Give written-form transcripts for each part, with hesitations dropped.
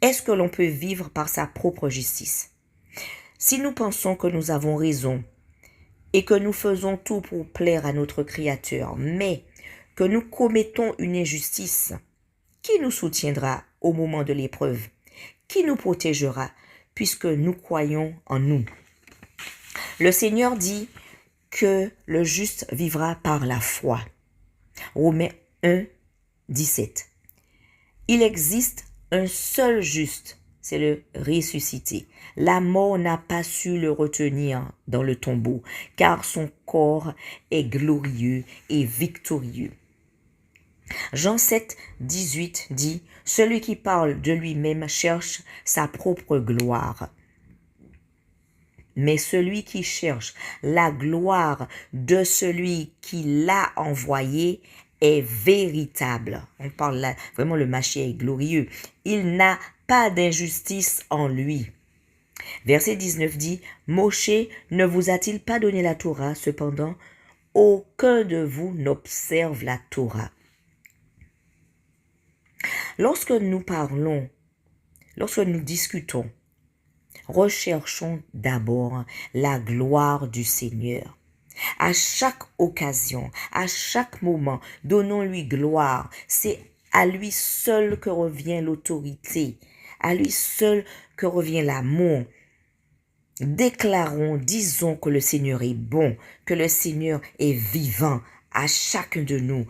Est-ce que l'on peut vivre par sa propre justice? Si nous pensons que nous avons raison et que nous faisons tout pour plaire à notre Créateur, mais que nous commettons une injustice, qui nous soutiendra au moment de l'épreuve? Qui nous protégera puisque nous croyons en nous? Le Seigneur dit que le juste vivra par la foi. Romains 1, 17. Il existe un seul juste, c'est le ressuscité. La mort n'a pas su le retenir dans le tombeau, car son corps est glorieux et victorieux. Jean 7, 18 dit, « Celui qui parle de lui-même cherche sa propre gloire. Mais celui qui cherche la gloire de celui qui l'a envoyé est véritable. » On parle là, vraiment le Mashiach est glorieux. Il n'a pas d'injustice en lui. Verset 19 dit, « Moshe ne vous a-t-il pas donné la Torah? Cependant, aucun de vous n'observe la Torah. » Lorsque nous parlons, lorsque nous discutons, recherchons d'abord la gloire du Seigneur. À chaque occasion, à chaque moment, donnons-lui gloire. C'est à lui seul que revient l'autorité, à lui seul que revient l'amour. Déclarons, disons que le Seigneur est bon, que le Seigneur est vivant à chacun de nous.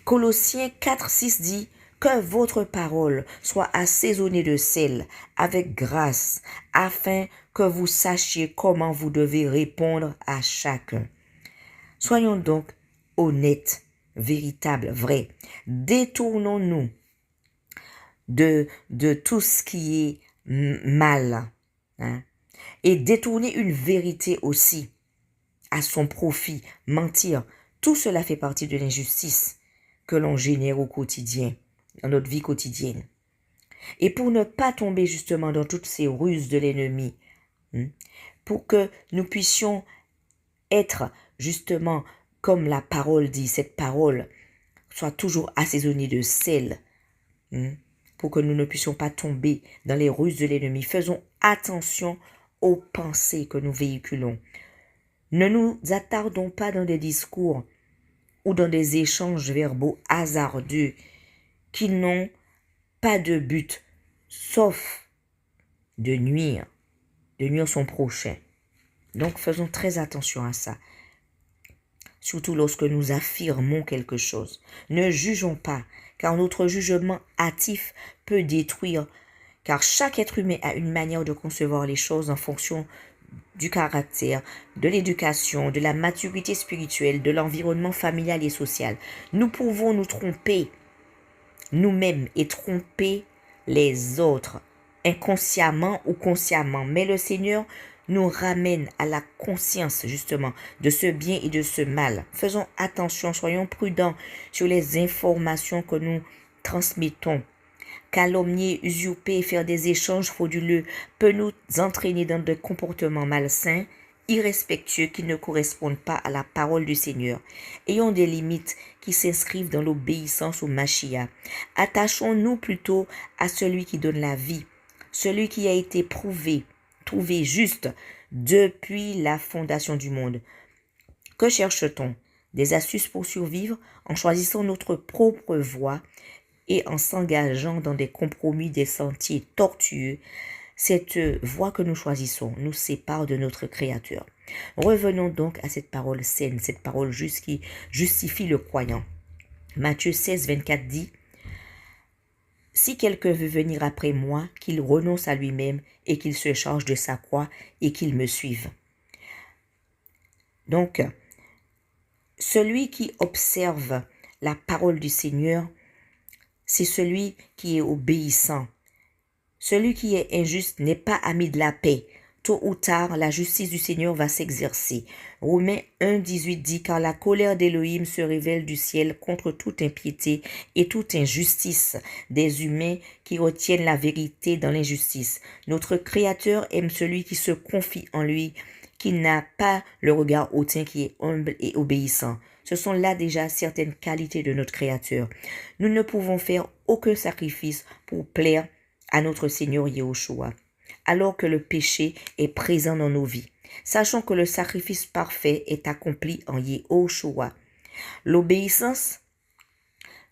Colossiens 4, 6 dit, « Que votre parole soit assaisonnée de sel, avec grâce, afin que vous sachiez comment vous devez répondre à chacun. » Soyons donc honnêtes, véritables, vrais. Détournons-nous de tout ce qui est mal. Et détourner une vérité aussi à son profit, mentir. Tout cela fait partie de l'injustice que l'on génère au quotidien, dans notre vie quotidienne. Et pour ne pas tomber justement dans toutes ces ruses de l'ennemi, pour que nous puissions être justement comme la parole dit, cette parole soit toujours assaisonnée de sel, pour que nous ne puissions pas tomber dans les ruses de l'ennemi. Faisons attention aux pensées que nous véhiculons. Ne nous attardons pas dans des discours ou dans des échanges verbaux hasardeux qui n'ont pas de but, sauf de nuire son prochain. Donc faisons très attention à ça. Surtout lorsque nous affirmons quelque chose. Ne jugeons pas, car notre jugement hâtif peut détruire, car chaque être humain a une manière de concevoir les choses en fonction du caractère, de l'éducation, de la maturité spirituelle, de l'environnement familial et social. Nous pouvons nous tromper nous-mêmes et tromper les autres, inconsciemment ou consciemment. Mais le Seigneur nous ramène à la conscience justement de ce bien et de ce mal. Faisons attention, soyons prudents sur les informations que nous transmettons. Calomnier, usurper et faire des échanges frauduleux peut nous entraîner dans des comportements malsains, irrespectueux qui ne correspondent pas à la parole du Seigneur. Ayons des limites qui s'inscrivent dans l'obéissance au Mashiach. Attachons-nous plutôt à celui qui donne la vie, celui qui a été trouvé juste depuis la fondation du monde. Que cherche-t-on? Des astuces pour survivre en choisissant notre propre voie et en s'engageant dans des compromis, des sentiers tortueux. Cette voie que nous choisissons nous sépare de notre Créateur. Revenons donc à cette parole saine, cette parole juste qui justifie le croyant. Matthieu 16, 24 dit, « Si quelqu'un veut venir après moi, qu'il renonce à lui-même et qu'il se charge de sa croix et qu'il me suive. » Donc, celui qui observe la parole du Seigneur, c'est celui qui est obéissant. Celui qui est injuste n'est pas ami de la paix. Tôt ou tard, la justice du Seigneur va s'exercer. Romains 1, 18 dit, « Car la colère d'Élohim se révèle du ciel contre toute impiété et toute injustice des humains qui retiennent la vérité dans l'injustice. Notre Créateur aime celui qui se confie en lui, qui n'a pas le regard hautain, qui est humble et obéissant. » Ce sont là déjà certaines qualités de notre Créateur. Nous ne pouvons faire aucun sacrifice pour plaire à notre Seigneur Yahushua, alors que le péché est présent dans nos vies. Sachons que le sacrifice parfait est accompli en Yahushua. L'obéissance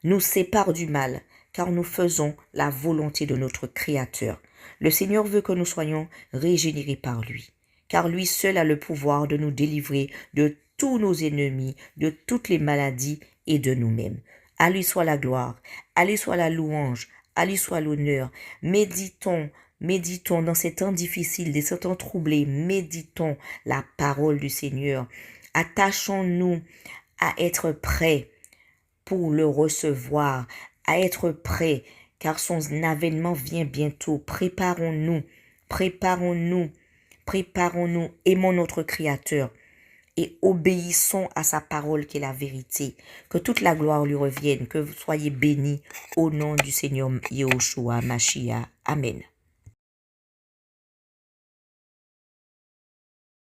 nous sépare du mal, car nous faisons la volonté de notre Créateur. Le Seigneur veut que nous soyons régénérés par lui, car lui seul a le pouvoir de nous délivrer de tous nos ennemis, de toutes les maladies et de nous-mêmes. À lui soit la gloire, à lui soit la louange, à lui soit l'honneur. Méditons dans ces temps difficiles, des temps troublés, méditons la parole du Seigneur. Attachons-nous à être prêts pour le recevoir, à être prêts, car son avènement vient bientôt. Préparons-nous, aimons notre Créateur et obéissons à sa parole qui est la vérité. Que toute la gloire lui revienne, que vous soyez bénis au nom du Seigneur Yahushua Mashiach. Amen.